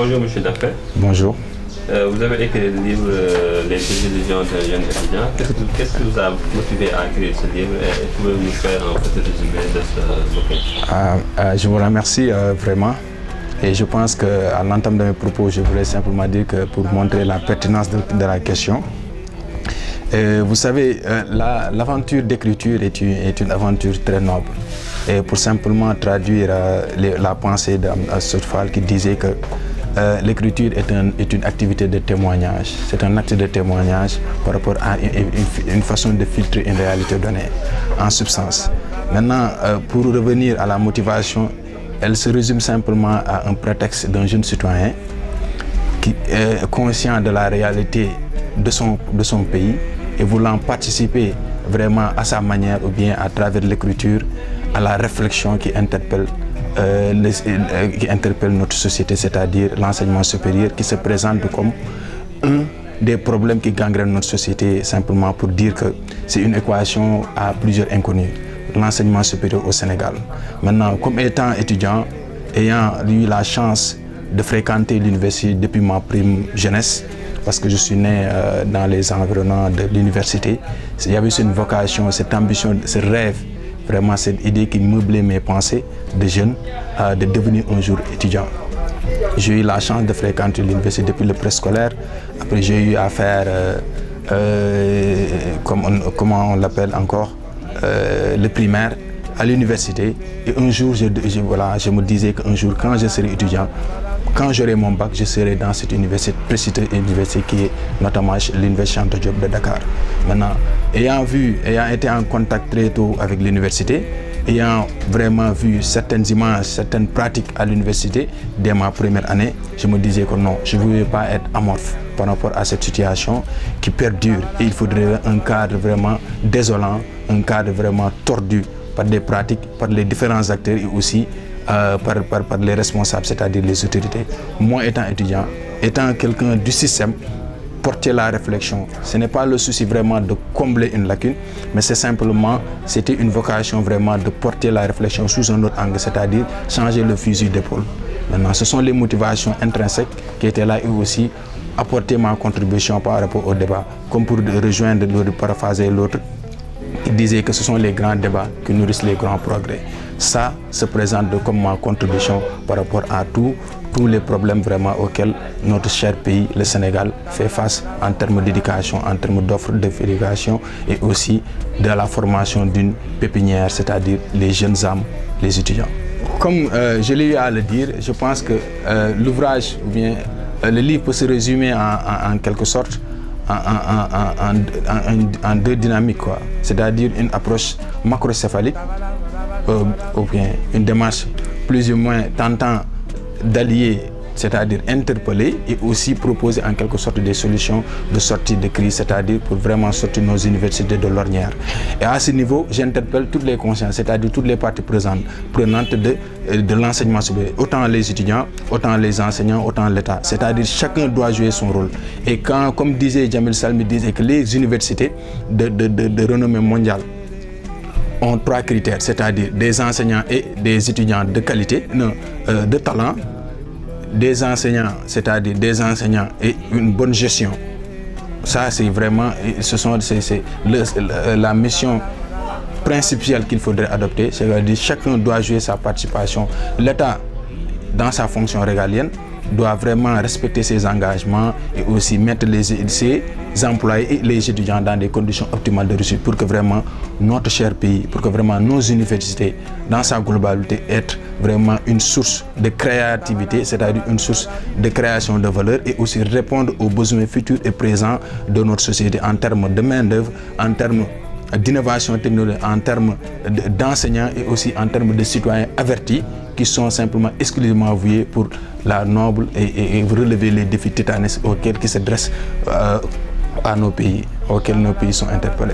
Bonjour Monsieur Daffé. Bonjour. Vous avez écrit le livre Les désillusions d'un jeune étudiant. Qu'est-ce qui vous a motivé à écrire ce livre et pouvez-vous nous faire un petit résumé de ce bouquin? Je vous remercie vraiment. Et je pense qu'à l'entame de mes propos, je voulais simplement dire que pour montrer la pertinence de la question, vous savez, l'aventure d'écriture est une aventure très noble. Et pour simplement traduire la pensée d'Aristote qui disait que l'écriture est une activité de témoignage. C'est un acte de témoignage par rapport à une façon de filtrer une réalité donnée, en substance. Maintenant, pour revenir à la motivation, elle se résume simplement à un prétexte d'un jeune citoyen qui est conscient de la réalité de son pays et voulant participer vraiment à sa manière ou bien à travers l'écriture à la réflexion qui interpelle notre société, c'est-à-dire l'enseignement supérieur qui se présente comme un des problèmes qui gangrènent notre société, simplement pour dire que c'est une équation à plusieurs inconnus, l'enseignement supérieur au Sénégal. Maintenant, comme étant étudiant, ayant eu la chance de fréquenter l'université depuis ma prime jeunesse, parce que je suis né dans les environnants de l'université, il y avait une vocation, cette ambition, ce rêve, vraiment cette idée qui meublait mes pensées de jeune, de devenir un jour étudiant. J'ai eu la chance de fréquenter l'université depuis le préscolaire. Après, j'ai eu à faire, comment on l'appelle encore, le primaire à l'université. Et un jour, je me disais qu'un jour, quand je serai étudiant, quand j'aurai mon bac, je serai dans cette université, précitée université qui est notamment l'université Cheikh Anta Diop de Dakar. Maintenant, ayant été en contact très tôt avec l'université, ayant vraiment vu certaines images, certaines pratiques à l'université dès ma première année, je me disais que non, je ne voulais pas être amorphe par rapport à cette situation qui perdure. Et il faudrait un cadre vraiment désolant, un cadre vraiment tordu par des pratiques, par les différents acteurs et aussi par les responsables, c'est-à-dire les autorités. Moi, étant étudiant, étant quelqu'un du système, porter la réflexion. Ce n'est pas le souci vraiment de combler une lacune, mais c'est simplement, c'était une vocation vraiment de porter la réflexion sous un autre angle, c'est-à-dire changer le fusil d'épaule. Maintenant, ce sont les motivations intrinsèques qui étaient là et aussi apporter ma contribution par rapport au débat, comme pour rejoindre l'autre, paraphraser l'autre. Il disait que ce sont les grands débats qui nourrissent les grands progrès. Ça se présente comme ma contribution par rapport à tous les problèmes vraiment auxquels notre cher pays, le Sénégal, fait face en termes d'éducation, en termes d'offres d'éducation et aussi de la formation d'une pépinière, c'est-à-dire les jeunes âmes, les étudiants. Comme je l'ai eu à le dire, je pense que l'ouvrage ou bien le livre peut se résumer en quelque sorte en deux dynamiques, c'est-à-dire une approche macrocéphalique ou bien une démarche plus ou moins tentant d'allier, c'est-à-dire interpeller et aussi proposer en quelque sorte des solutions de sortie de crise, c'est-à-dire pour vraiment sortir nos universités de l'ornière. Et à ce niveau, j'interpelle toutes les consciences, c'est-à-dire toutes les parties prenantes de l'enseignement supérieur, autant les étudiants, autant les enseignants, autant l'État. C'est-à-dire chacun doit jouer son rôle. Et quand, comme disait Jamil Salmi, disait que les universités de renommée mondiale ont trois critères, c'est-à-dire des enseignants et des étudiants de qualité, de talent, des enseignants, c'est-à-dire des enseignants et une bonne gestion. Ça, c'est vraiment, la mission principale qu'il faudrait adopter, c'est-à-dire chacun doit jouer sa participation. L'État, dans sa fonction régalienne, doit vraiment respecter ses engagements et aussi mettre ses employés et les étudiants dans des conditions optimales de réussite pour que vraiment notre cher pays, pour que vraiment nos universités, dans sa globalité, être vraiment une source de créativité, c'est-à-dire une source de création de valeur et aussi répondre aux besoins futurs et présents de notre société en termes de main-d'œuvre, en termes d'innovation technologique, en termes d'enseignants et aussi en termes de citoyens avertis qui sont simplement exclusivement voués pour la noble et relever les défis titanesques auxquels qui se dressent à nos pays, auxquels nos pays sont interpellés.